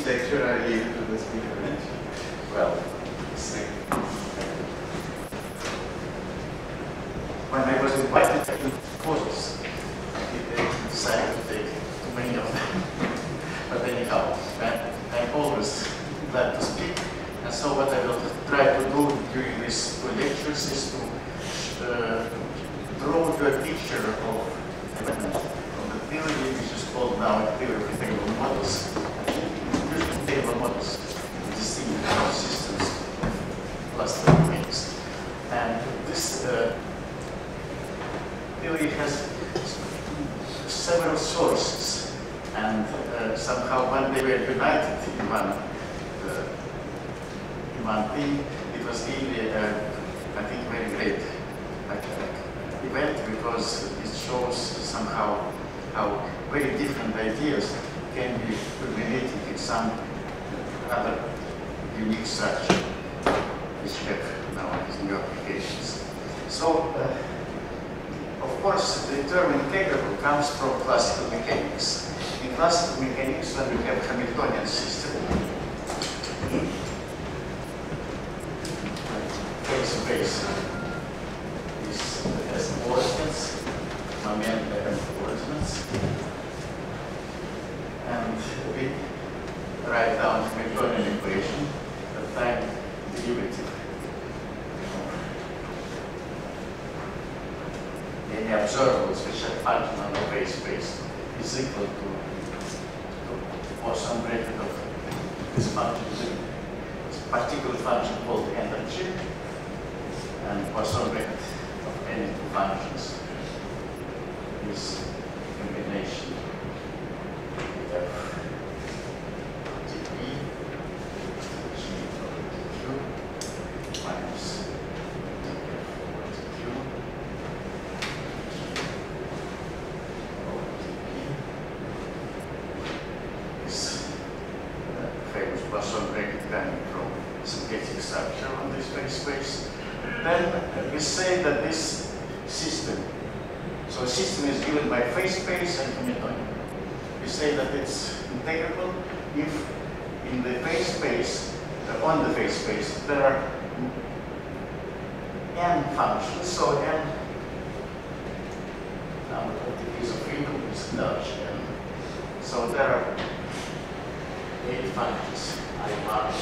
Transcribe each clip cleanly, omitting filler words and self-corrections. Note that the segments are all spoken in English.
lecture I gave to the speaker. Well, when I was invited to courses, I decided to take too many of them. But anyhow, I'm always glad to speak. And so what I will try to do during these two lectures is to draw you a picture of the theory which is called now theory of integral models. Usually integral models in distinct systems plus the domains. And this theory has several sources, and somehow when they were united in one thing, it was really, I think, very great event, because it shows somehow how very different ideas can be culminated in some other unique structure which have nowadays new applications. So, of course, the term integral comes from classical mechanics. In classical mechanics, when we have Hamiltonian system, phase has coordinates, moment and coordinates, and we write down Hamiltonian equation, the time derivative. Any observables which are function on the phase space is equal to Poisson bracket of this function. It's a particular function called energy, and Poisson bracket of any two functions is combination of dp g over dq minus df over dq over dp is famous Poisson bracket coming from symplectic structure on this phase space. Then we say that this system, so a system is given by phase space and Hamiltonian. We say that it's integrable if in the phase space, on the phase space, there are n functions. So n number of degrees of freedom is large n. So there are 8 functions, I1,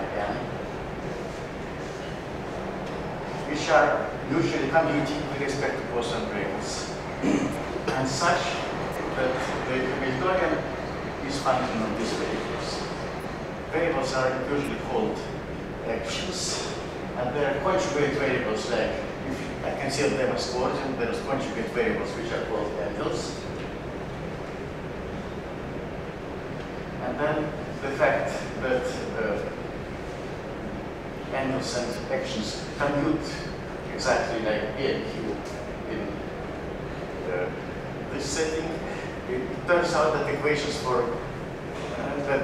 In, which are usually commuting with respect to Poisson brackets, and such that the Hamiltonian is function of these variables. Variables are usually called actions, and they are conjugate variables, like if I consider them as coordinate, there is conjugate variables which are called angles. And then the fact that angles and actions commute exactly like P and Q in this setting. It turns out that equations for that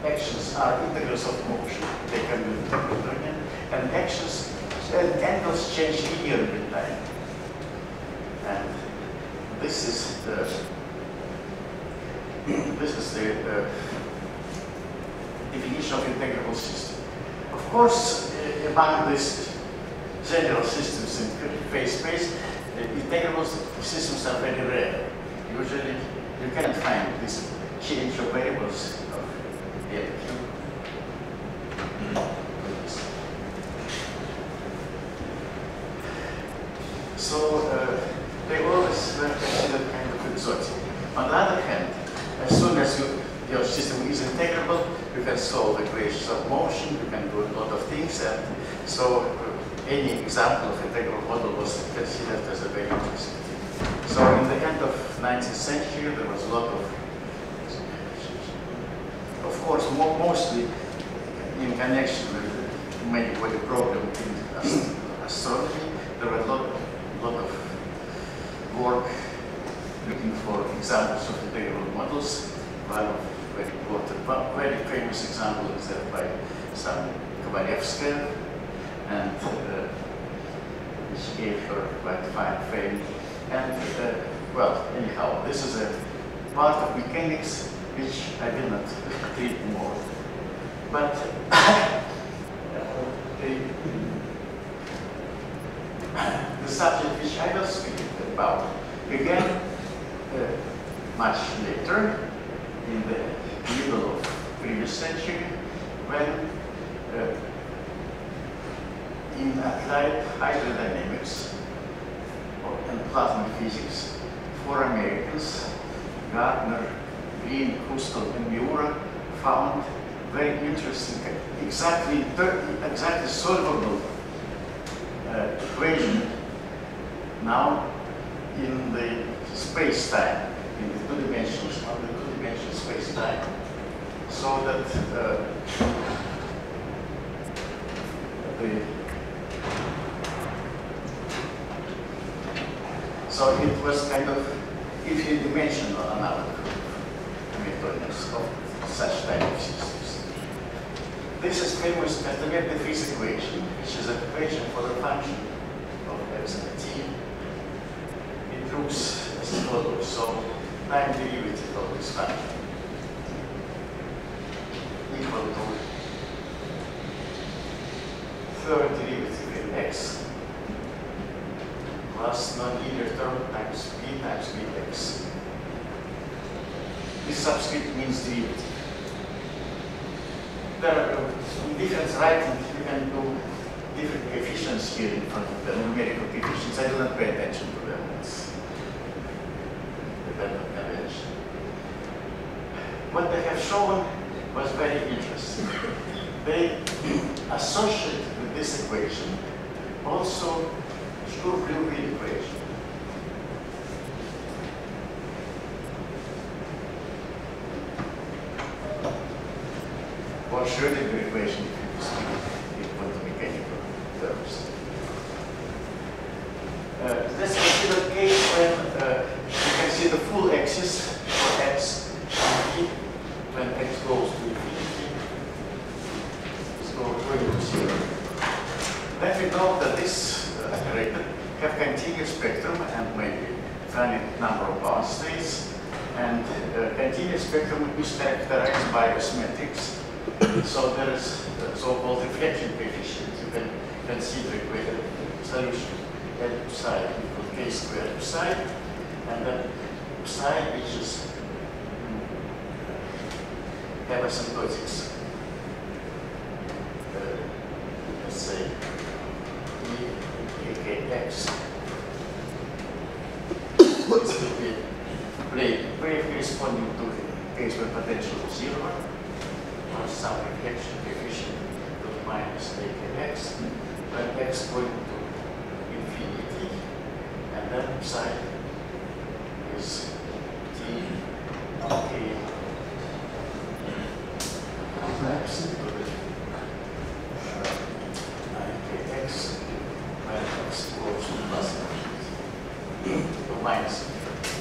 actions are integrals of motion. They can be Hamiltonian, and actions and angles change linearly with time. And this is the definition of integrable system. Of course, among these general systems in phase space, integrable systems are very rare. Usually, you cannot find this change of variables of P and Q. So they always were considered kind of exotic. On the other hand, as soon as your system is integrable, you can solve equations of motion, you can do a lot of things, and so any example of integral model was considered as a very interesting thing. So in the end of 19th century, there was a lot of course, mostly in connection with many-body problem in astronomy, there were a lot of work looking for examples of integral models. One of very important, very famous example is that by some Kovalevskaya, and which gave her quite fine fame. And well, anyhow, this is a part of mechanics which I will not treat more. But the subject which I will speak about began much later, in the middle of previous century, when in applied hydrodynamics and plasma physics, 4 Americans, Gardner, Green, Kustel, and Miura, found very interesting, exactly solvable equation now in the space-time, in the two-dimensional space-time, so that so it was kind of infinite-dimensional analog methods of such type of systems. This is famous as the Faddeev equation, which is an equation for the function of x and t. It looks as follows. So time derivative of this function equal to third derivative in x plus nonlinear term times bx. This subscript means derivative. There are different writing, you can do different coefficients here in front of the numerical coefficients. I do not pay attention to them. It's dependent convention. What they have shown was very interesting. They associate with this equation also Sturm-Liouville equation. Or Schrödinger equation, if you speak in quantum mechanical terms. Let's consider a case when you can see the full axis for x and t when x goes to infinity. It's going to 0. Then we know that this operator have continuous spectrum and maybe finite number of bound states, and continuous spectrum is characterized by symmetrics. So there is the so-called reflection coefficient. You can consider a solution L psi equal k squared psi, and then psi which is asymptotics. Let's say ekx. This will be plane wave corresponding to the case where potential is 0. Or some reflection coefficient of minus akx, when x going to infinity, and then psi is t k maps into the ikx when x goes to plus infinity to minus infinity.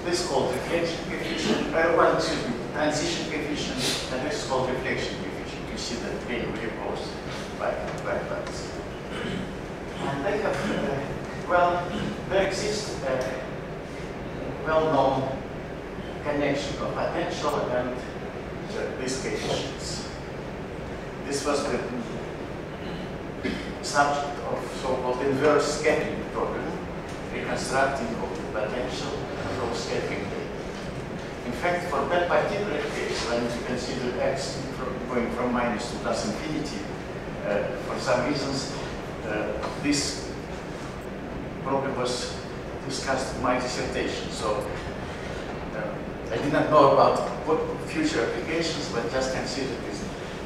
This is called reflection coefficient, transition coefficient, and this is called reflection coefficient. You see that plane wave goes back and backwards. And they have, well, there exists a well-known connection of potential and these coefficients. This was the subject of so-called inverse scattering problem, reconstructing of the potential from scattering data. In fact, for that particular case, when you consider x going from minus to plus infinity, for some reasons, this problem was discussed in my dissertation. So I did not know about what future applications, but just consider this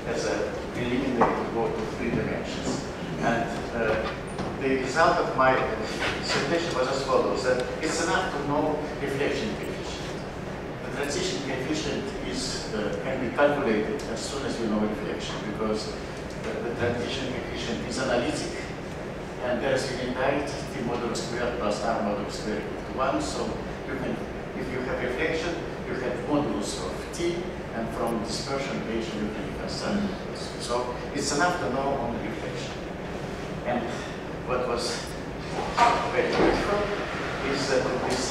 as a preliminary to go to 3 dimensions. And the result of my dissertation was as follows: that it's enough to know reflection coefficient. The transition coefficient is can be calculated as soon as you know reflection, because the transition coefficient is analytic, and there is unitarity t modulus squared plus r modulus squared equal to 1. So you can, if you have reflection, you have modulus of t, and from dispersion relation you can reconstruct this. So it's enough to know only reflection. And what was very useful is that this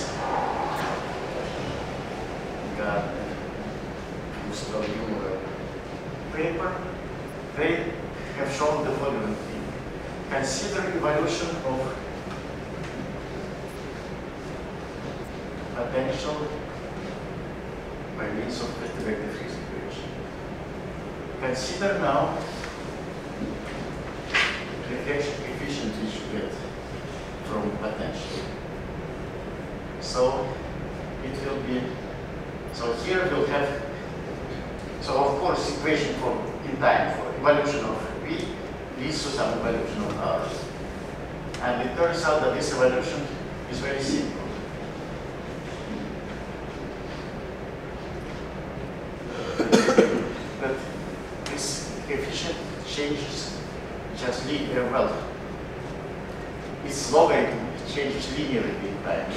consider evolution of potential by means of vector free equation. Consider now reflection coefficient which you get from potential. So it will be, so here we'll have, so of course equation for in time for evolution of V leads to some evolution of R. And it turns out that this evolution is very simple. But this coefficient changes just linear, well, its logarithm changes linearly in time.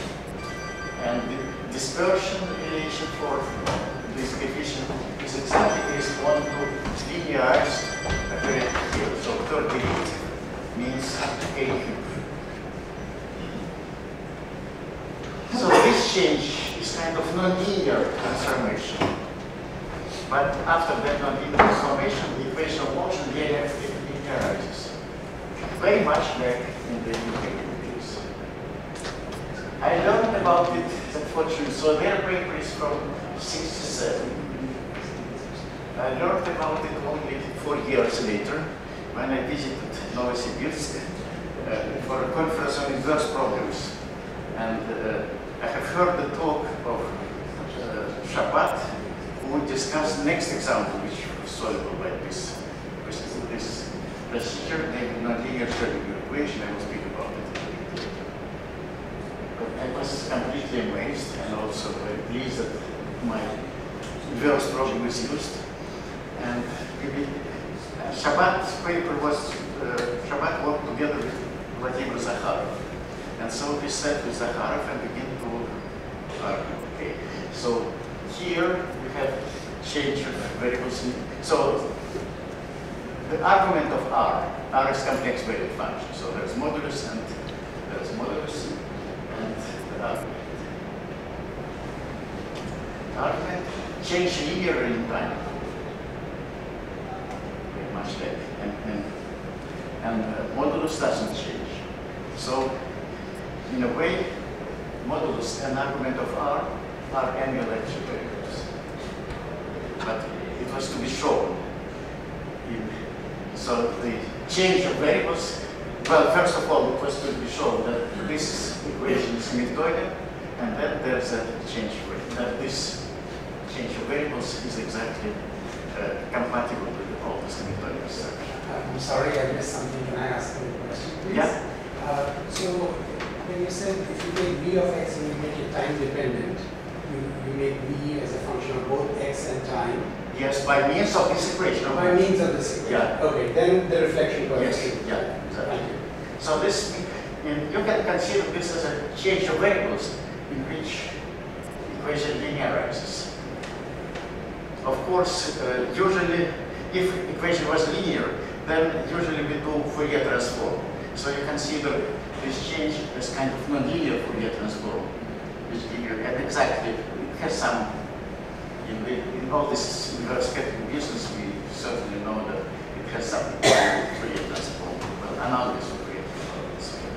And the dispersion relation for this coefficient is exactly correspond to linearized operator here. So third derivative means A cube. So this change is kind of non-linear transformation. But after that non-linear transformation, the equation of motion linearizes. Very much like in the Newtonian case. I learned about it, unfortunately, so their paper is from 67. I learned about it only 4 years later when I visited Novosibirsk for a conference on inverse problems. And I have heard the talk of Shabbat, who discussed next example which was soluble by this procedure, named nonlinear Schrödinger equation. I will speak about it. But I was completely amazed and also very pleased that my inverse problem is used. And Shabbat's paper was, Shabbat worked together with Vladimir Zakharov. And so we sat with Zakharov and began to argue. Okay, so here we have change of variables. So the argument of R is complex valued function. So there's modulus and the argument. Argument change linearly in time. Very much like, and modulus doesn't change. So in a way, modulus and argument of R are annual-actual variables. But it was to be shown. So the change of variables, well, first of all, it was to be shown that this equation is Hamiltonian, and then there's a change of that this change of variables is exactly compatible with all this Hamiltonian structure. I'm sorry, I missed something. Can I ask you a question, please? Yeah. So when you said if you take V of x and you make it time dependent, you make V as a function of both x and time. Yes, by means of this equation. By means of this equation. Yeah. Okay, then the reflection Yes, coefficient. yeah, exactly. So this, you can consider this as a change of variables in which equation linearizes. Of course, usually, if equation was linear, then usually we do Fourier transform. So you consider this change as kind of nonlinear Fourier transform, which and exactly it has some. In all this inverse scattering business, we certainly know that it has some Fourier transform, well, analogous to Fourier transform.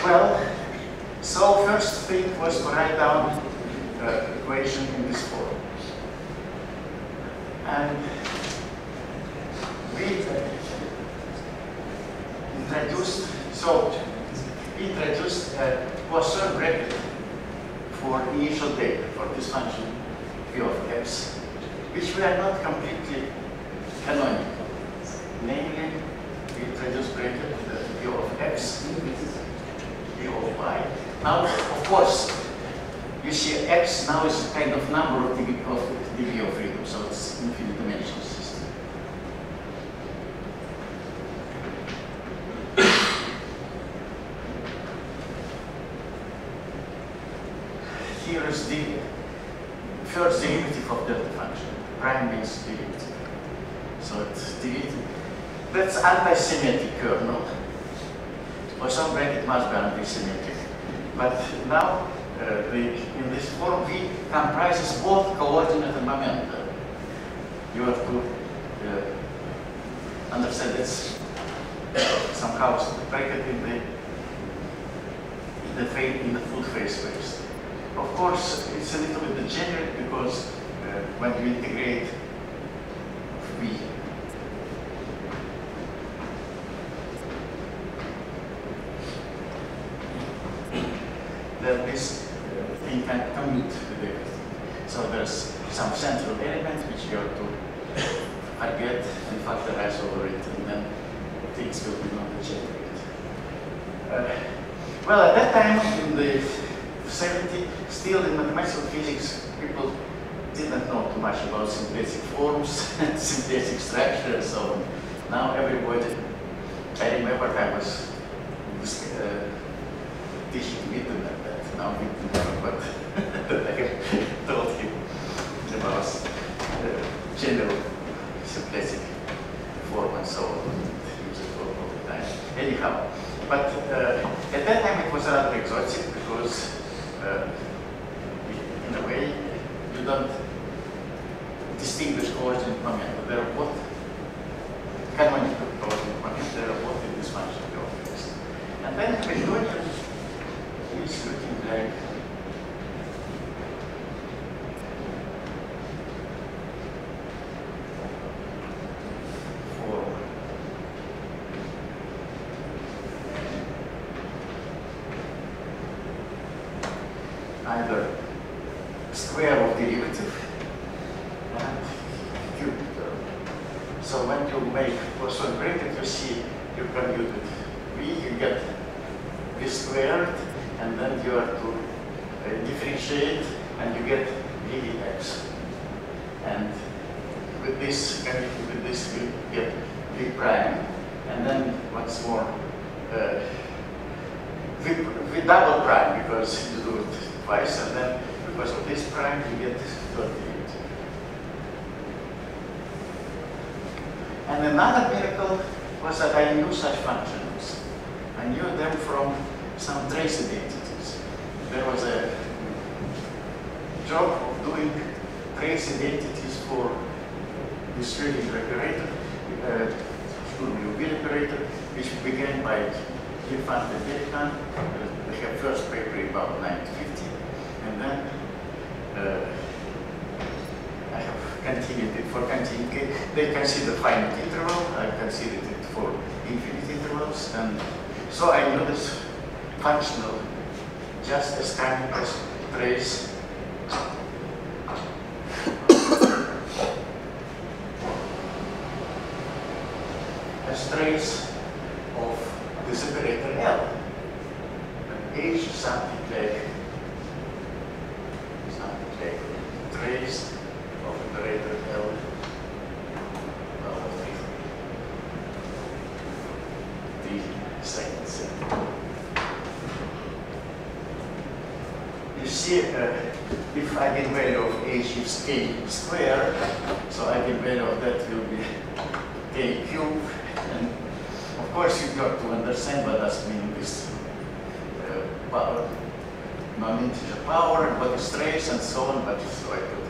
Well, so first thing was to write down the equation in this form. And we introduced a Poisson bracket for initial data for this function v of x, which we are not completely canonical. Namely, we introduce bracket v of x, v of y. Now, of course, you see x now is a kind of number of degree of freedom, so it's infinite dimensional system. Here is the first derivative of delta function. Prime means derivative. So it's derivative. That's anti-symmetric kernel. Poisson bracket must be anti-symmetric. But now, in this form, V comprises both coordinate and momentum. You have to understand this. somehow bracket in the food phase waste. Of course, it's a little bit degenerate because when you integrate V, then this thing can commute with everything. So there's some central element which you have to forget and factorize over it, and then things will be not degenerate. Well, at that time, in the 70s, still in mathematical physics, people didn't know too much about syntactic forms and syntactic structure and so on. Now everybody, I remember I was teaching Witten at that. Now Witten never, but I told him about general syntactic form and so on. Use it all the time. Anyhow, but at that time it was rather exotic because in a way you don't distinguish coordinate moment. They are both canonical coordinate moment. They are both in this function geometry. And then Hamiltonian is looking like either square of derivative and cube term. So when you make Poisson bracket, you see you compute with V, you get V squared, and then you have to differentiate, and you get VX. And with this we get V prime, and then what's more, V double prime, because you do it twice, and then because of this prime you get this third derivative. And another miracle was that I knew such functions. I knew them from some trace identities. There was a job of doing trace identities for this Schrödinger operator, Schrödinger operator, which began by Lifant and Delcan. They have first paper about 1950, and then I have continued it for continuing. They consider finite interval. I considered it for infinite intervals, and so I knew this functional just as kind as trace of this operator L. And H is something like trace of operator L over 3 segments. You see, if eigenvalue of H is K squared, so eigenvalue of that will be K cubed. And of course, you've got to understand what does mean this power, non-integer power, and what is trace, and so on. But so I put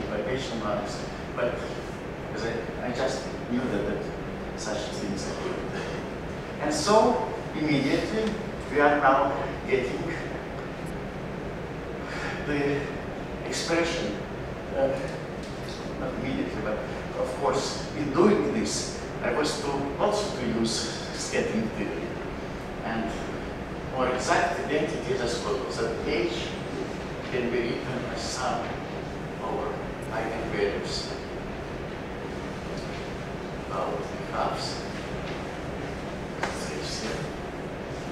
implication marks. But as I just knew that such things occurred. And so immediately we are now getting the expression. Not immediately, but of course, in doing this, I was also to use scattering theory. And more exact identities as follows, that H can be written as sum over eigenvalues of the halves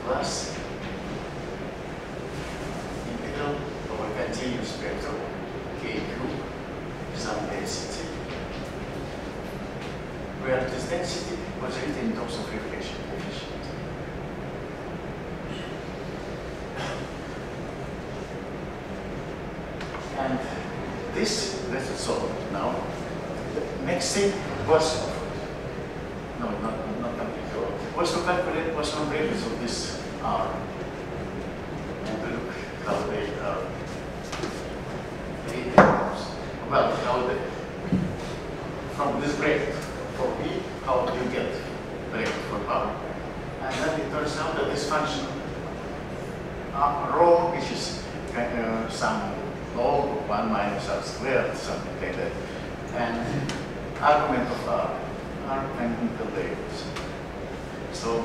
plus integral over continuous spectrum K cube some density, where this density was written in terms of reflection coefficient. And this, let's solve it now. The next thing was, no, not completely, was to calculate Poisson brackets of this R. And to look how they are treated. Well, how they, from this bracket for B, how do you get bracket for R? squared, something like that. And argument of R and intervariables. So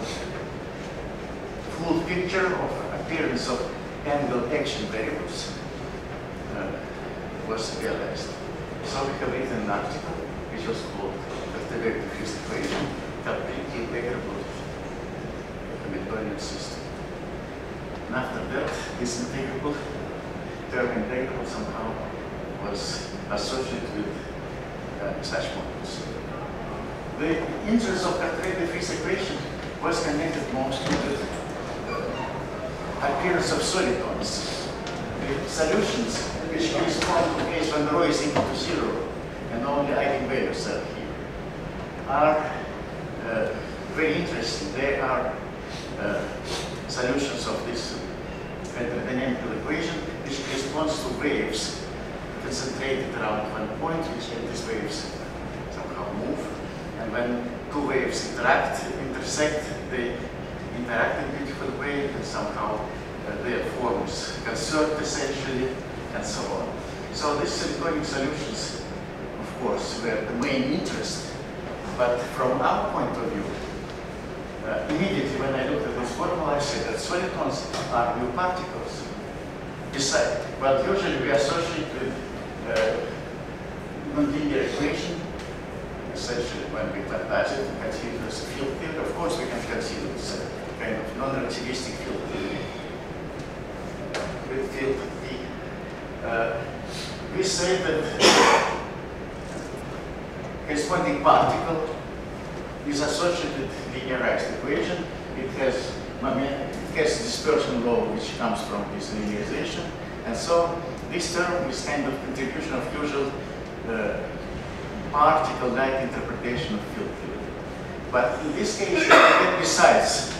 full picture of appearance of angle action variables was realized. So we have written an article which was called the vector field equation, completely integrable Hamiltonian system. And after that, this integrable term integrable somehow was associated with such models. The interest of Cartesian field equation was connected mostly with appearance of solitons, with solutions which correspond to case when rho is equal to 0 and only eigenvalues are here, are very interesting. They are solutions of this dynamical equation which corresponds to waves concentrated around one point, which let these waves somehow move. And when two waves intersect, they interact in a beautiful way, and somehow their forms conserved essentially, and so on. So these Hamiltonian solutions, of course, were the main interest. But from our point of view, immediately when I looked at this formula, I said that solitons are new particles. Besides, but usually we associate with nonlinear equation, essentially when we quantize it and consider it as a field theory. Of course, we can consider this a kind of non-relativistic field theory with field T. We say that corresponding particle is associated with linearized equation. It has dispersion law which comes from this linearization. And so this term is kind of contribution of usual particle-like interpretation of field theory. But in this case, we get besides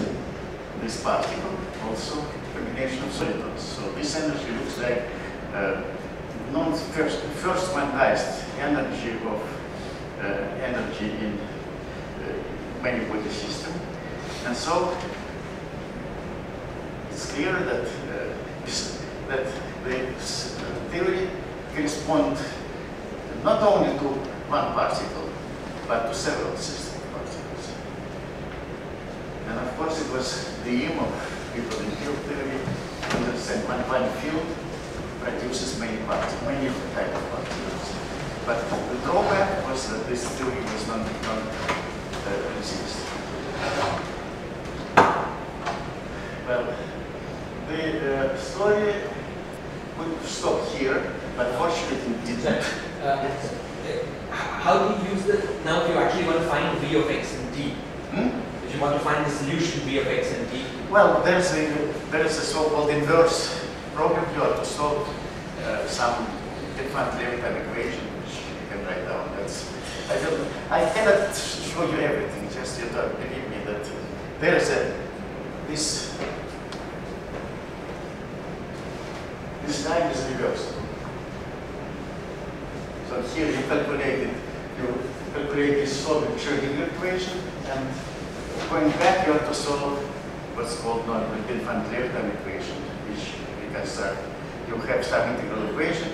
this particle also combination of solitons. So this energy looks like first quantized energy of energy in many-body system. And so it's clear that the theory corresponds not only to one particle, but to several system particles. And of course, it was the aim of people in field theory to understand one field produces many particles, many of the type of particles. But the drawback was that this theory was non-relativistic. Well, the story would stop here, but fortunately it didn't. How do you use the, now if you actually want to find V of x and t, if you want to find the solution V of x and t? Well, there is a so-called inverse problem. You have to solve some different lifetime equation, which you can write down. I cannot show you everything, just you don't believe me that there is this line is reversible. So here you calculate this solving Schrödinger equation, and going back you have to solve what's called non-infinite lifetime equation, which we construct. You have some integral equation,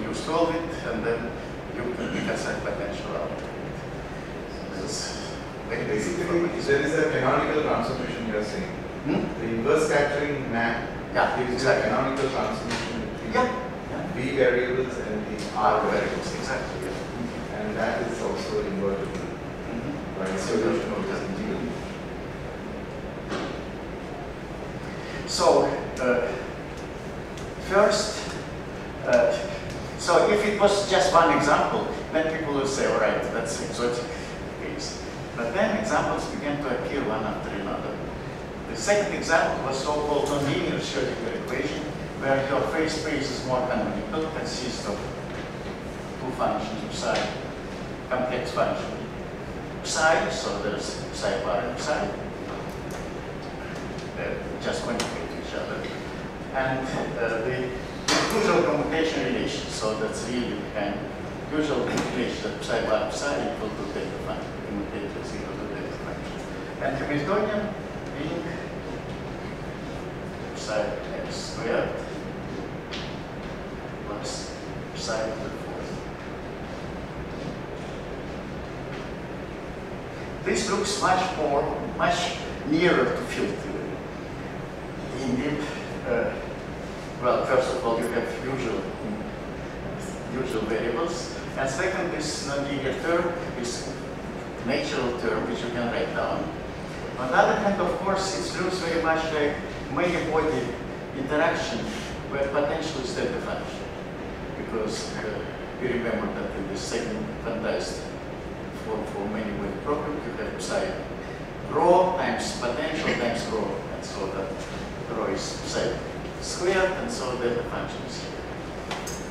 you solve it, and then you construct potential out of it. Basically, there is a canonical transformation you are saying. The inverse capturing map gives you a canonical transformation between V variables and the R variables. Exactly. And that is also invertible by solution of this integral. So, first, so if it was just one example, then people will say, all right, that's exotic case. But then examples began to appear one after another. The second example was so-called nonlinear Schrödinger equation, where your phase space is more canonical, consists of two functions of psi, complex function psi, so there's psi bar and psi. They're just conjugate to each other. And the usual commutation relation, so that's really kind of usual relation that psi bar psi equal to delta function, commutator is equal to delta function. And Hamiltonian being psi x squared plus psi to the this looks much nearer to field theory. Indeed, well, first of all, you have usual variables, and second, this non-linear term is natural term which you can write down. On the other hand, of course, it looks very much like many-body interaction where potential is delta function, because you remember that in the second quantized for many-body problem, you have psi rho times potential times rho, and so that rho is psi squared, and so delta function is here.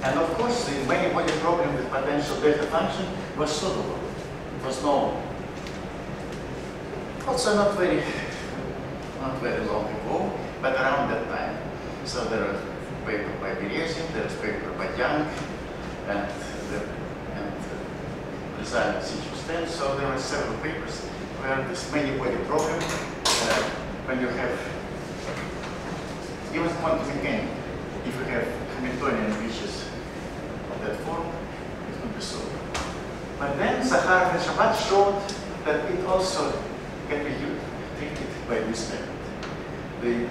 And of course, the many-body problem with potential delta function was solvable. It was known. Also not very long ago, but around that time. So there was paper by Berezin, there was paper by Young, and Design of C210. So there were several papers where this many-body problem, when you have even quantum mechanics, if you have Hamiltonian reaches of that form, it could be solved. But then Zakharov and Shabbat showed that it also can be treated by this method. The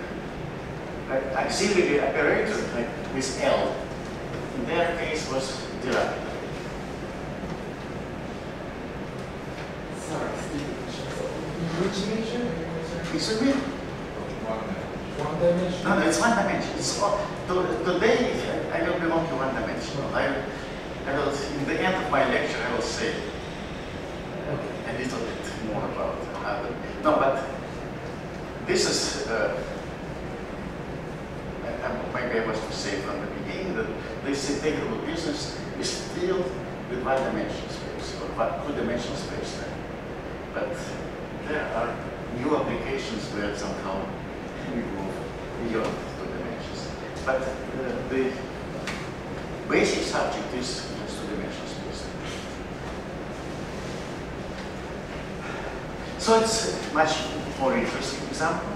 auxiliary operator, like with L, in their case was Dirac. Sorry, which dimension? It's a bit. One dimension? No, it's one dimension. It's today I will belong to one dimension. I will, in the end of my lecture, I will say a little bit more about other. No, but this is, maybe I was to say from the beginning that this integrable business is filled with one-dimensional space, or two-dimensional space time. But there are new applications where somehow we move beyond two dimensions. But the basic subject is two-dimensional space. So it's a much more interesting example.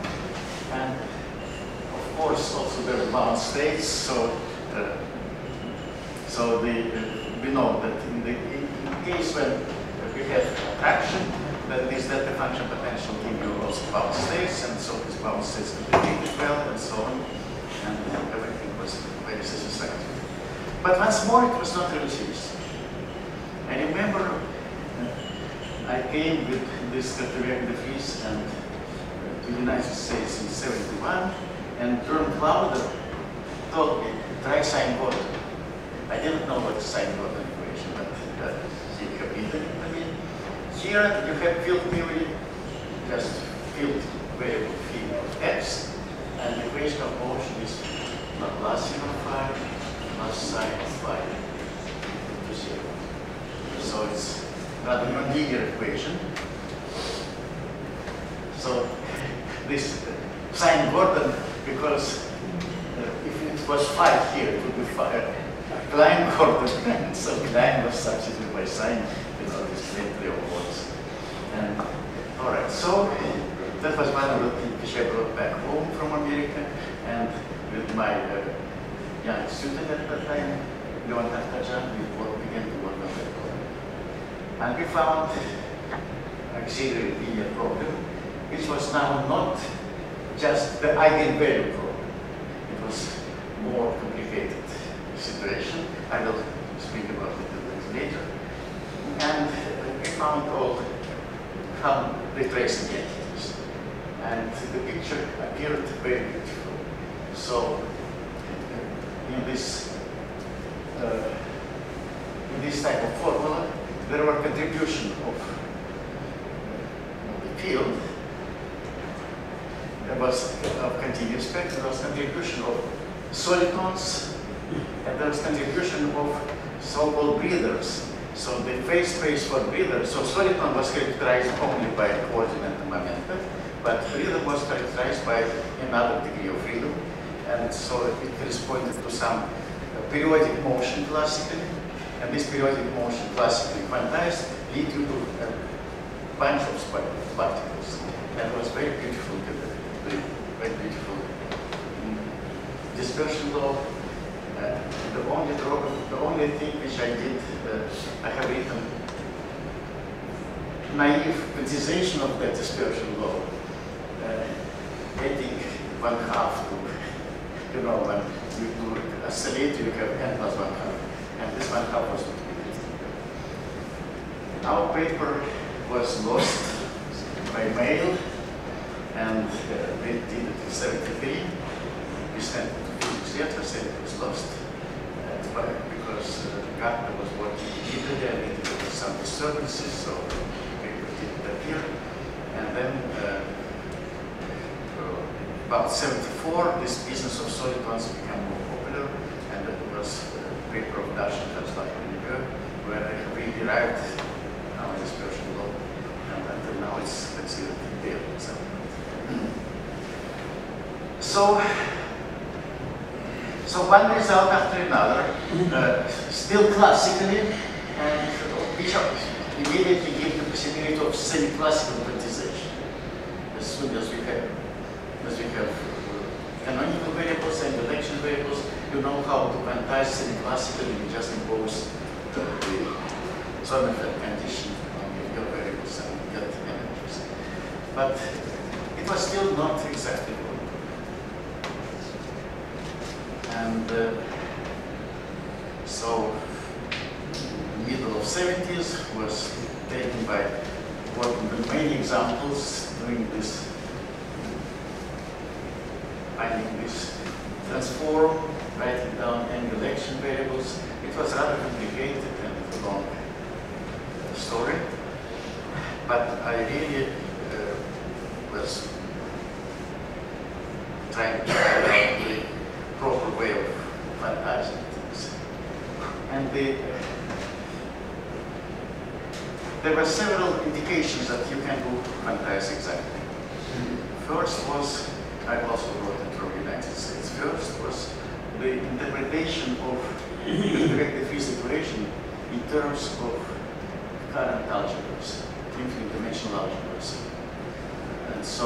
And of course, also there are bound states. So, we know that in the case when we have attraction, that this delta function potential give you also bound states, and so these bound states can be treated well, and so on, and everything was very satisfactory. But once more, it was not really serious. I remember I came with this Ludwig Dmitrievich and to the United States in '71, and John Cloud told me, try sine Gordon. I didn't know what sine Gordon equation, but he completed it to me. Here you have field theory, just field variable phi of x, and the equation of motion is Laplacian of phi plus sine of phi to 0. So it's rather non-linear equation. So this sine Gordon, because if it was phi here, it would be phi. Klein Gordon, so Klein was substituted by sine, this plenty of words. And all right, so that was one of the things which I brought back home from America, and with my young student at that time, Leon Tartajan, we began to work on that problem. And we found auxiliary linear problem, which was now not just the eigenvalue problem. It was more complicated situation. I will speak about it a little later. And we found all how they trace the entities. And the picture appeared very beautiful. So in this type of formula, there were contribution of the field. There was of continuous spectrum, there was contribution of solitons, and there was contribution of so-called breathers. So the phase space for breathers, so soliton was characterized only by coordinate and momentum, but breather was characterized by another degree of freedom, and so it corresponded to some periodic motion classically, and this periodic motion classically quantized lead you to a bunch of particles. That was very beautiful, very beautiful dispersion law. The only thing which I did, I have written naive quantization of that dispersion law, adding 1/2 to, you know, when you do oscillate, you have n plus 1/2, and this 1/2 was our paper was lost by mail, and we did it in 73. We sent it to physics theater, said it was lost because Gartner was working in Italy, and there was some disturbances, so the paper didn't appear. And then about 74, this business of solid ones became more popular, and that was a paper of Dash and where we derived our dispersion law, and until now it's considered there. So one result after another, still classically, and which immediately give the possibility of semi-classical quantization. As soon as we have canonical variables and election variables, you know how to quantize semi-classically. You just impose the Sonnenfeld condition on your variables and get energies. But it was still not exactly good. And so, middle of 70s was taken by working with many examples, doing this, finding this transform, writing down any election variables. It was rather complicated and a long story, but I really was trying to find out the proper way of quantizing things. And there were several indications that you can do quantize exactly. First was, I also wrote it from the United States. First was the interpretation of the directed field equation in terms of current algebras, infinite dimensional algebras. And so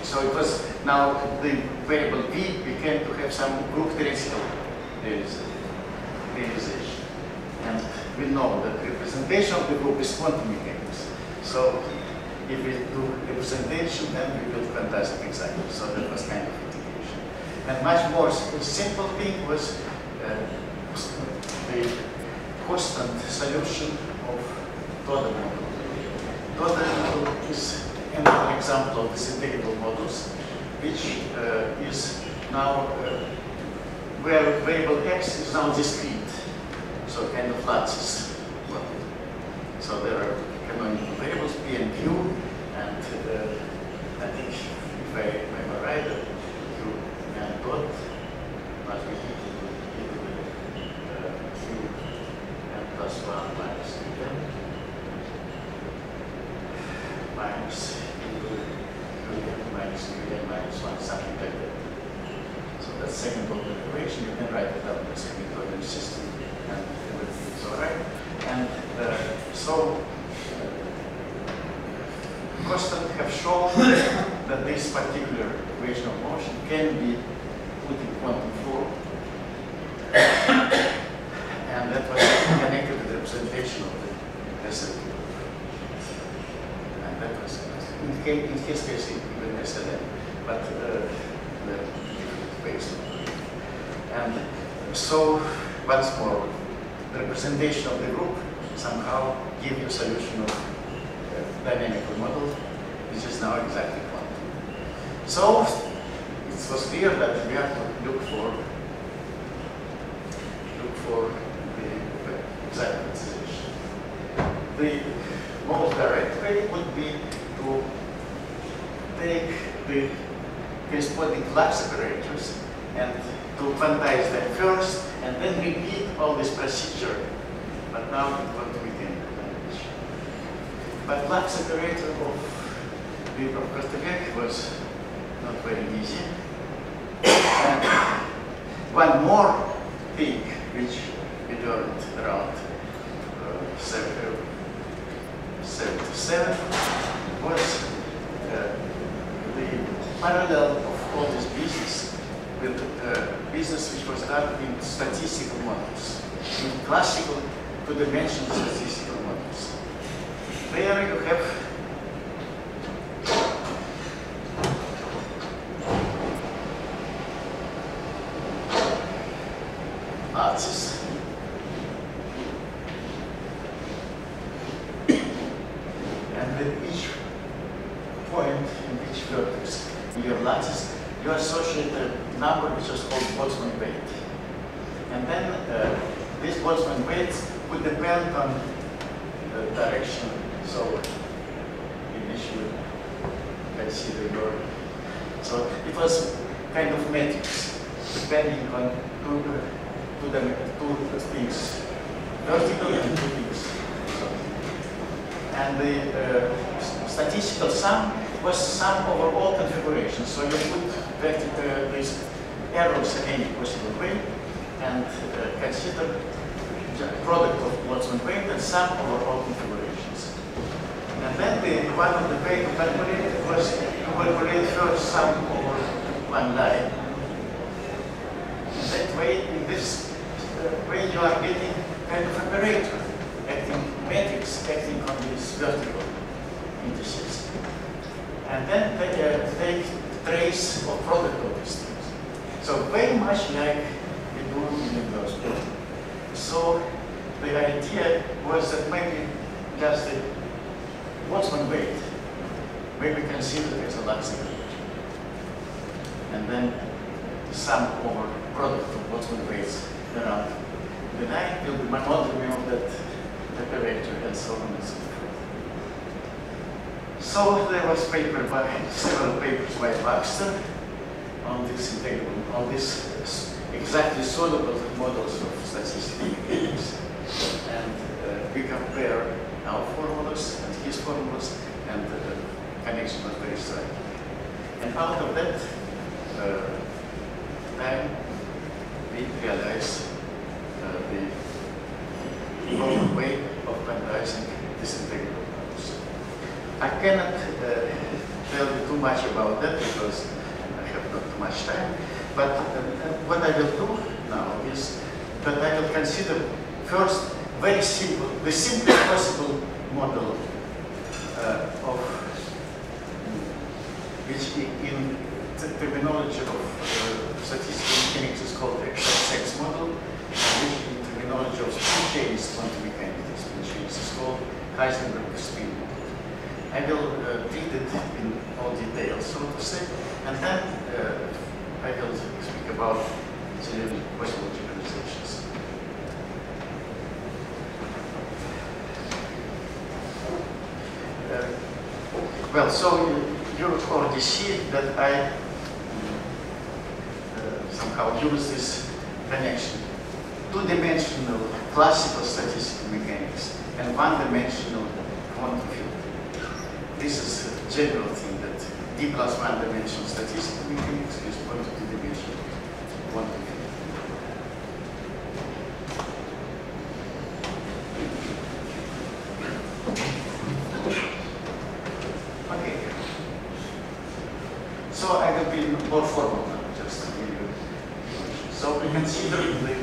so it was now the variable V began to have some group theoretical realization. And we know that representation of the group is quantum mechanics. So if we do representation, then we will quantize it exactly. So that was kind of integration. And much more simple thing was the constant solution of Toda model. Toda model is another example of this integrable models, which is now where variable x is now discrete, so kind of lattice model. So there are canonical variables p and q, and I think if I remember right, q and dot must be equal to q and plus 1 minus 2n minus minus 3n minus 1, something like that. So that's second order equation. You can write it up in the second order system, and everything is all right. And so Kostan have shown that this particular equation of motion can be put in quantum form, and that was connected with the representation of the SLP. And that was in his case even SLM, but the based on it. And so once more, the representation of the group somehow give you a solution of dynamical model, which is now exactly quantum. So it was clear that we have to look for the exact quantization. The most direct way would be to take the corresponding flux operators and to quantize them first, and then repeat all this procedure, but now in quantum mechanical language. But flux operator of Kostelik was not very easy. And one more thing which we learned around 77 was the parallel of all this business with business which was done in statistical models. In classical two-dimensional statistical models. There you have axis. And at each point in each vertex in your lattice, you associate a number which is called Boltzmann weight. And then this Boltzmann weight would depend on the direction. So initially, consider your. So it was kind of matrix, depending on two things, vertical and two things. And the statistical sum was sum over all configurations. So you put these errors in any possible way and consider the product of Boltzmann weight and sum over all configurations. And then one of the way to calculate it was to calculate first sum over one line. And that way, in this way, you are getting kind of operator, acting matrix, acting on these vertical indices. And then they trace or product of these things. So very much like we do in university. So the idea was that maybe just the Boltzmann weight may be considered as a Laxi equation. And then the sum over product of Boltzmann weights around the line will be monodromy of that operator and so on and so forth. So there was several papers by Baxter on this integral, on this exactly solvable models of statistical mechanics. And we compare our formulas and his formulas, and the connection was very striking. And out of that time, we realized the proper way of quantizing this integral models. I cannot tell you too much about that because I have not too much time, but what I will do now is that I will consider first very simple, the simplest possible model of which in the terminology of statistical mechanics is called the XXX model, which in terminology of spin-chains quantum mechanics spin-chains is called Heisenberg's spin model. I will treat it in all detail, so to say, and then I will speak about the possible generalizations. Well, so you already see that I somehow use this connection. Two-dimensional classical statistical mechanics and one-dimensional quantum field. This is a general thing that D plus one-dimensional statistical mechanics is equal to two-dimensional quantum field. So I will be more formal now, just to give you. So we consider the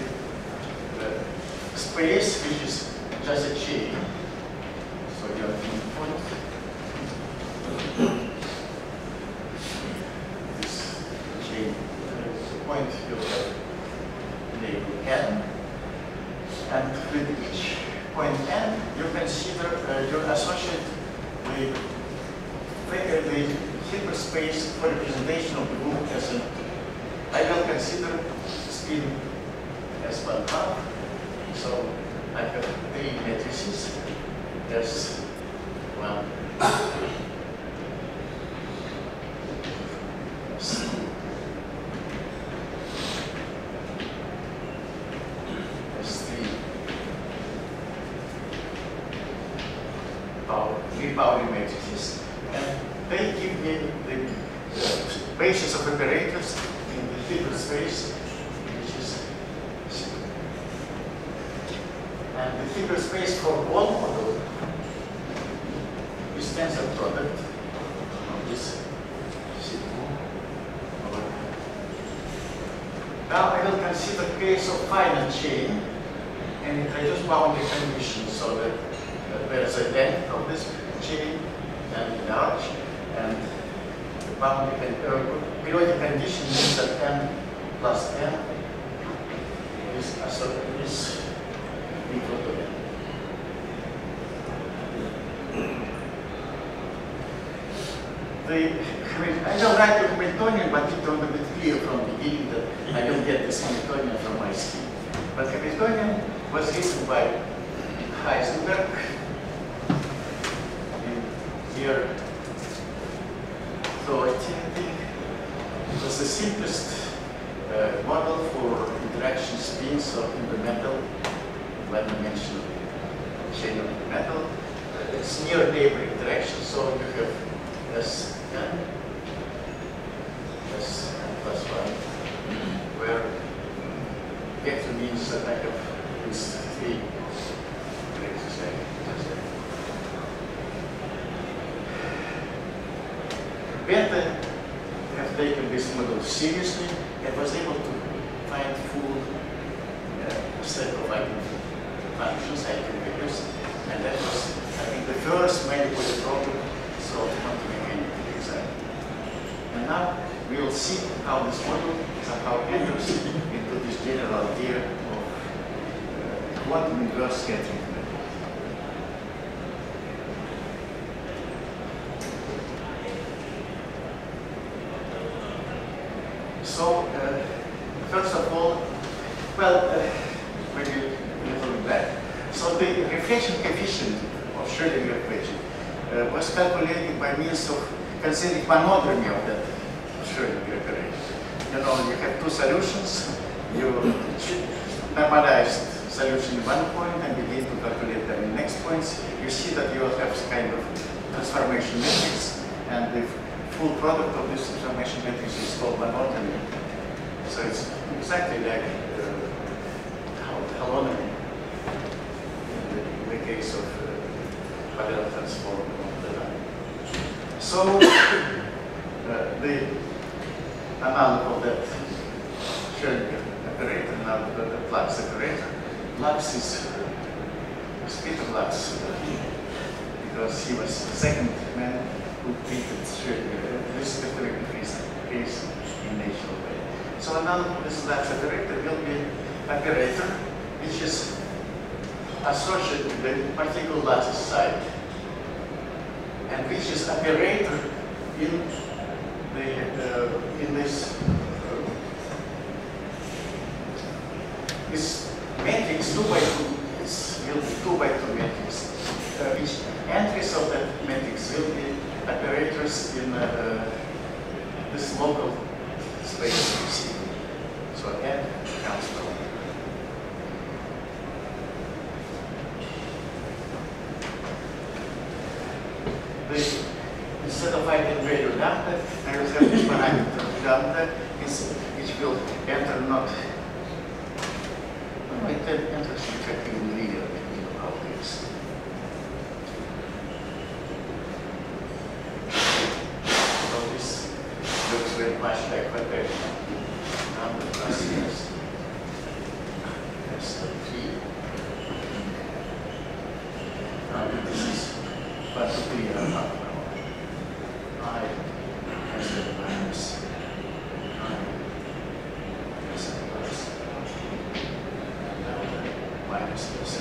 space, which is just a chain. So you have one point. This chain, the point you have labeled N. And with each point N, you consider, you associate the hyperspace for representation of the group as a. I will consider spin as 1/2. So I have three matrices S1, S3, three Pauli matrices. And they give me the basis of operators in the hyperspace, which is C. And the hyperspace for all model is tensor product of this C. Now I will consider case of finite chain and introduce boundary conditions so that there is a length of this chain and large, and the boundary periodic condition means that n plus n is equal to n. I don't write the Hamiltonian, but it was a bit clear from the beginning that I don't get this Hamiltonian from my scheme. But Hamiltonian was written by Heisenberg. And here, so I think it was the simplest model for interaction spins in the metal, one-dimensional chain of the metal. It's near neighbor interaction, so you have Sn plus 1, where vector means that I have these three traces. Benta have taken this model seriously and was able to find full set of eigenfunctions, eigenvalues, and that was, I think, the first manifold problem solved quantum mechanical design. And now we will see how this model somehow enters into this general idea of quantum inverse scattering. So, first of all, well, maybe a little bit back. So the reflection coefficient of Schrödinger equation was calculated by means of considering monodromy of that Schrödinger operator. You know, you have two solutions, you normalized solution in one point and begin to calculate them in next points. You see that you will have kind of transformation matrix, and the full product of this transformation matrix is called monodromy. So it's exactly like holonomy in the case of Faddeev transform of the line. So the analog of that Schrödinger operator, now the Lux operator, Lux is Peter Lux, because he was the second man who treated this specific case in natural way. So analog of this Lux operator will be operator which is associated with the particular lattice side, and which is operator in this matrix 2 by 2 will be 2 by 2 matrix, which entries of that matrix will be operators in this local space you see. So n comes from. Instead of eigenvalue lambda, I will have this parameter lambda, which will enter not. No, it enters effectively linearly in our case. So this looks very much like what I lambda plus s. That's the 3. This is 1 to 3 and a half. I as the minus I as the plus minus this.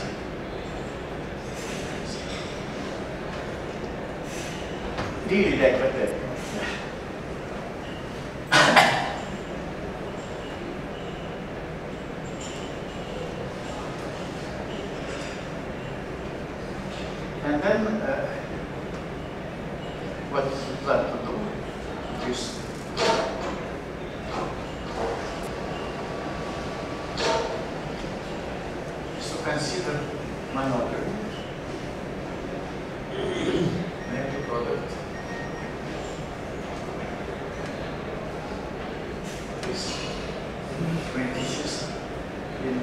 Really like what that. And then what we plan to do is to consider monodromy, name the product is matrices in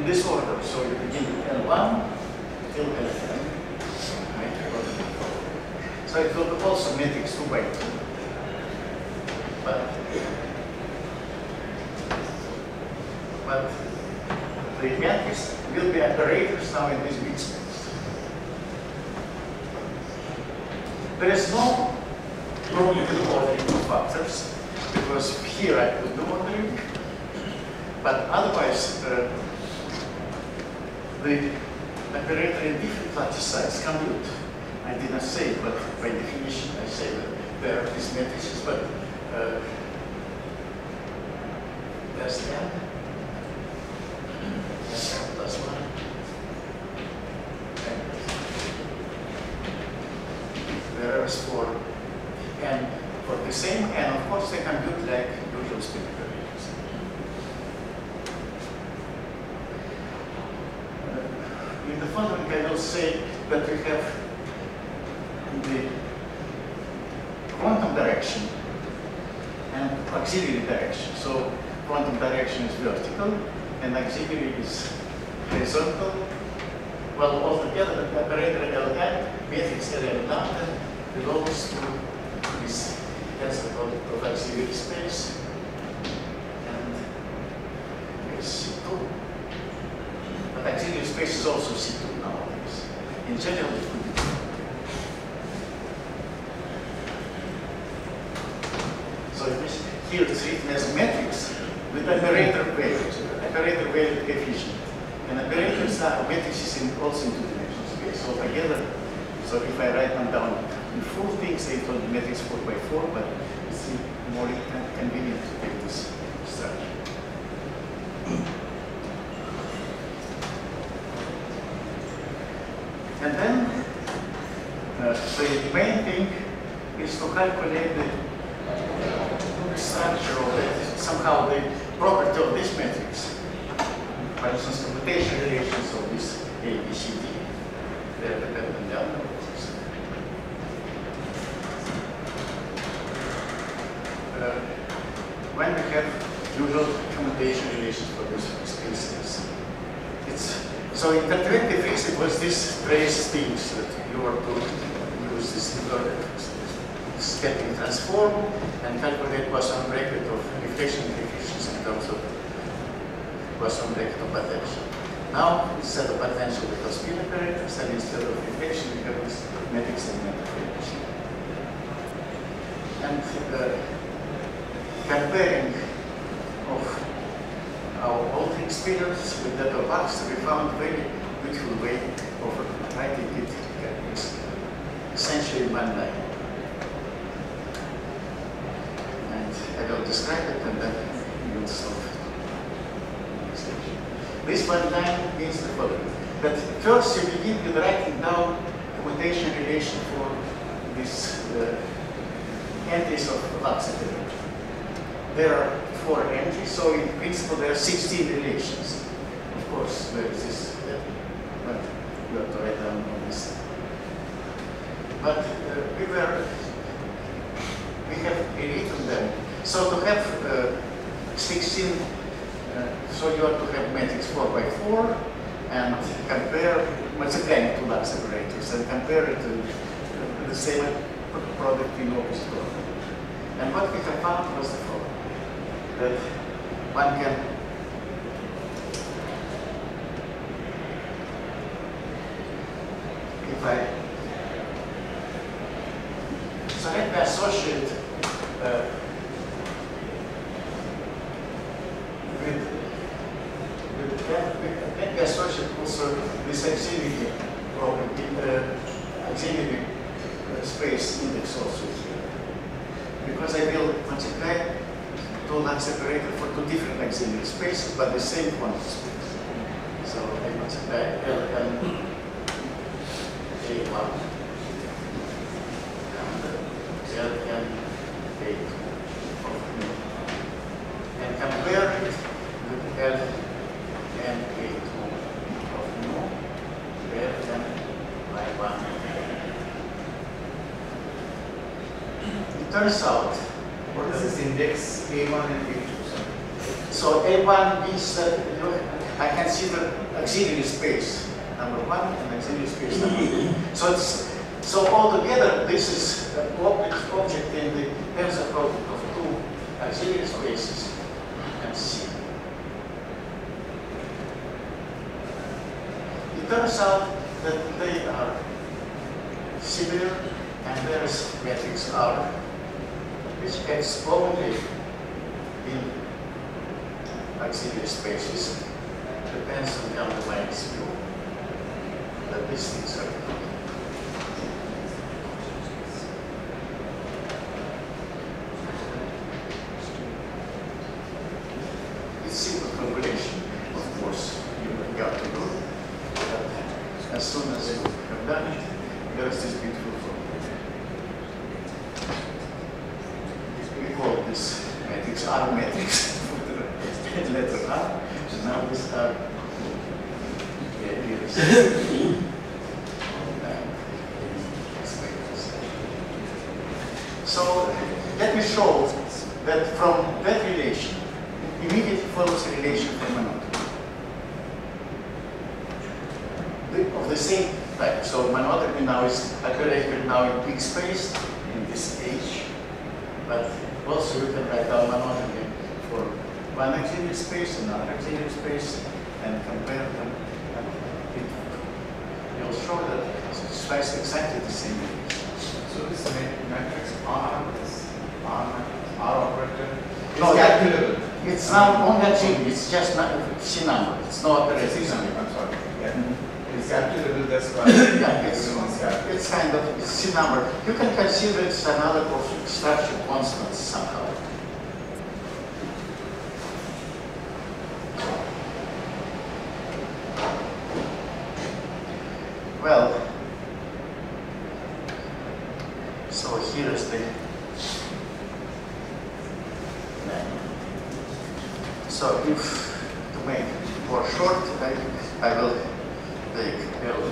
this order. So you begin with L1 till Ln, right? So it will be also matrix 2 by 2. But the matrix will be operators now in this big space. There is no probability ordering of factors, because here I could do ordering, but otherwise the operator in different lattice size compute. I did not say, but by definition I say that there are these matrices, but there's n, there's n plus 1, and there is 4, and for the same n, of course, they compute like usual spin operators. In the following, I will say that we have the quantum direction and auxiliary direction. So quantum direction is vertical and auxiliary is horizontal. Well, altogether, the operator Ln, matrix Ln lambda belongs to this tensor of auxiliary space, and it's C2. But auxiliary space is also C2 nowadays. In general, it could be 2. So here it's written as a matrix with operator value coefficient. And operators are matrices also in two-dimensional space. So together, so if I write them down in full things, they will be matrix 4 by 4, but it's more convenient to take this structure. And then the main thing is to calculate the structure of it, somehow the property of this matrix. For instance, computation relations of this A, B, C, D, they're dependent on the other matrix. When we have usual commutation relations for these spaces, so in the 23 it was this trace things that you were to use this inverted stepping transform and calculate Poisson bracket of reflection coefficients in terms of Poisson bracket of potential. Now, instead of potential, we have spin operators, and instead of reflection, we have this matrix and relation. And comparing of our old experience with that of Baxter, we found a very beautiful way of writing it essentially in one line. I will describe it and then we will solve it. This one line means the following. That first you begin with writing down commutation relation for these entries of Lux operator. There are 4 entries, so in principle there are 16 relations. Of course, there is this, but you have to write down on this. But we have rewritten them. So to have 16, so you have to have matrix 4 by 4 and compare, multiplying two Lux operators and compare it to the same product in opposite order. And what we have found was the following, that one can so let me associate let me associate also this auxiliary property, auxiliary space index also here. Because I will multiply two Lux operator for 2 different auxiliary spaces, but the same quantity space. So I multiply Ln A1 and Ln A2 of mu, and compare it with Ln A2 of mu, Ln Y1. It turns out, what is this index A1 and A2? So A1 means that I consider auxiliary space number 1 and auxiliary space number 2. So it's So altogether, this is an object in the tensor product of two auxiliary spaces and C. It turns out that they are similar, and there is matrix R, which acts only in auxiliary spaces, depends on the underlying view that these things are. It's simple calculation, of course, you have to do, but as soon as you have done it, there is this beautiful formula. We call this matrix R matrix for the letter R. So now this R, so let me show that from that relation, immediately follows a relation from monotony. Of the same type. So monotony now is operated now in big space, in this H, but also you can write down monotony for one auxiliary space, another auxiliary space, and compare them. And it will show that it satisfies exactly the same relation. So this matrix R is R operator is No, calculable. It's now only auxiliary, it's just not C number, it's not operator. C number, I'm sorry. Yeah. It's calculable, that's why Yeah, everyone's calculable. it's kind of C number. You can consider it's another of structure constants somehow. Well, so here is the so if to make it more short, I will take L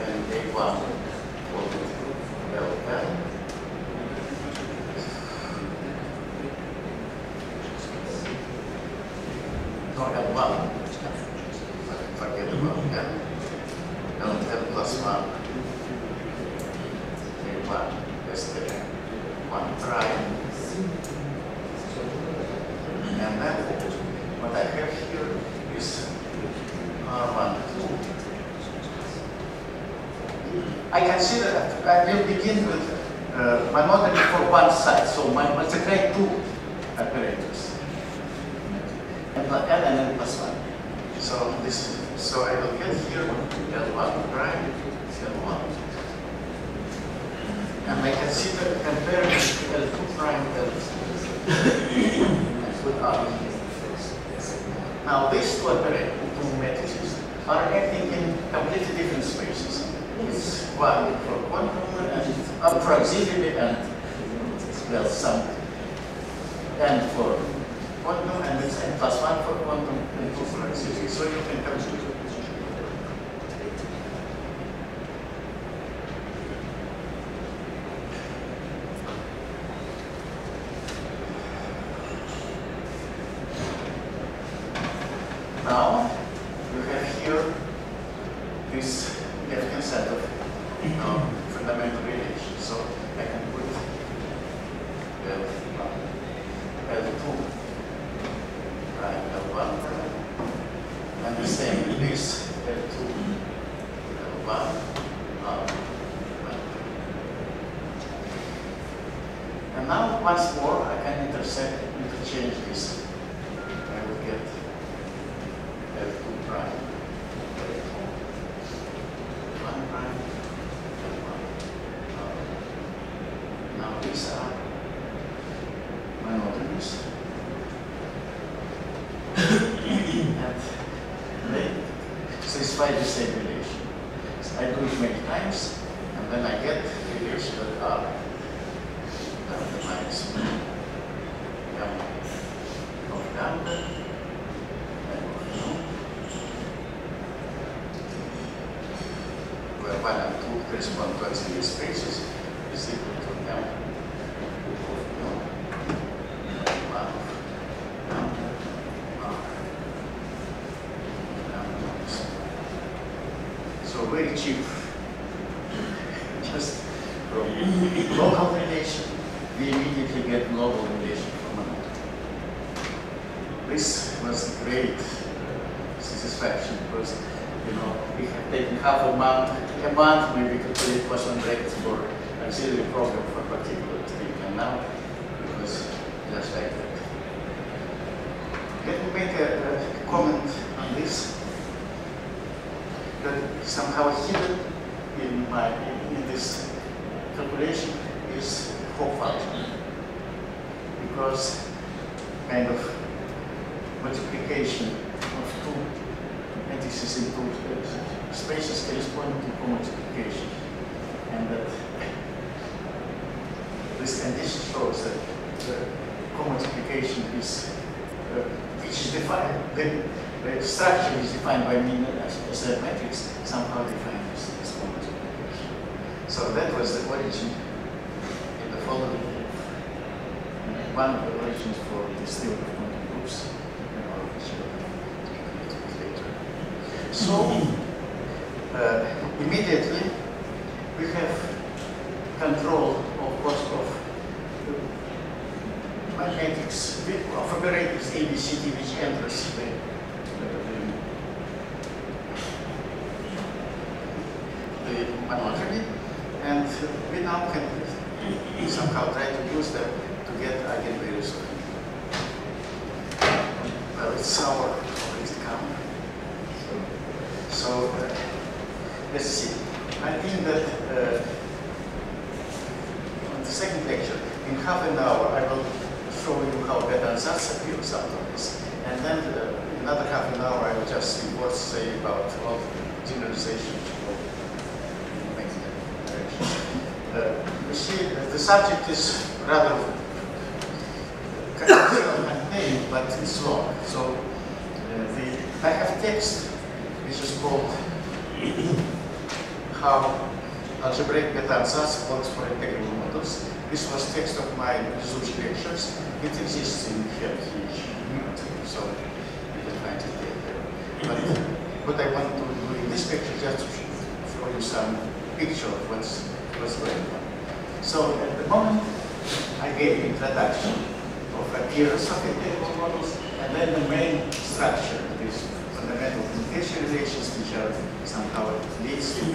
and A1 for L. No, L1. Forget about L. L plus 1. A1 is the 1 prime. And then what I have here is R1, 2. I consider that I will begin with monotony for one side, so my multiply two operators. And N plus 1. So this, so I will get here L1 prime, L1. And I consider comparing L2 prime, L2. Now these two matrices are acting in completely different spaces. It's one for quantum and up for auxiliary and well some n for quantum and it's n plus 1 for quantum and 2 for auxiliary. So you can come to now, you have here this left-hand set of fundamental relations. So I can put L1, L2, prime, L1 prime, and the same with this L2, L1, R1. And now, once more, I can interchange this. I will get L2 prime, L2, 1 prime, L1. Now these are monotonies. And they satisfy the same relation. So I do it many times, and then I get relations that are minus m of lambda. Where 1 and 2 correspond to auxiliary spaces is equal to m of m 1 of m. So very cheap just from local relation, we immediately get global relation from another. This was great satisfaction because, you know, we have taken half a month maybe to create Poisson brackets for auxiliary program for a particular trick, and now it was just like that. Let me make a comment on this. That somehow hidden in this calculation is Hopf function, because kind of multiplication of two entities in two spaces corresponding to co-multiplication, and that this condition shows that the co-multiplication is which is defined, the structure is defined by mean as a matrix, somehow defined as co-multiplication. So that was the origin in the following, one of the origins for this theory of quantum groups, which we'll later. So immediately we have control, of course, of mathematics of operators ABCD which enters the monotony, and we now can somehow try to use them to get eigenvalues of well, it's our already come. So let's see. I think that on the second lecture, in half an hour, I will show you how beta ansatz appears out of this. And then another half an hour, I will just see what to say about all generalization of directions. You see, the subject is rather contained, but it's long. So I have text which is called How Algebraic Beta ansatz Works for Integrable Models. This was text of my Zuch lectures. It exists in here, so you can find it there. But what I want to do in this picture just to show you some picture of what's going on. So at the moment, I gave introduction of appearance of integrable models, and then the main structure, these fundamental communication relations, which are somehow leads to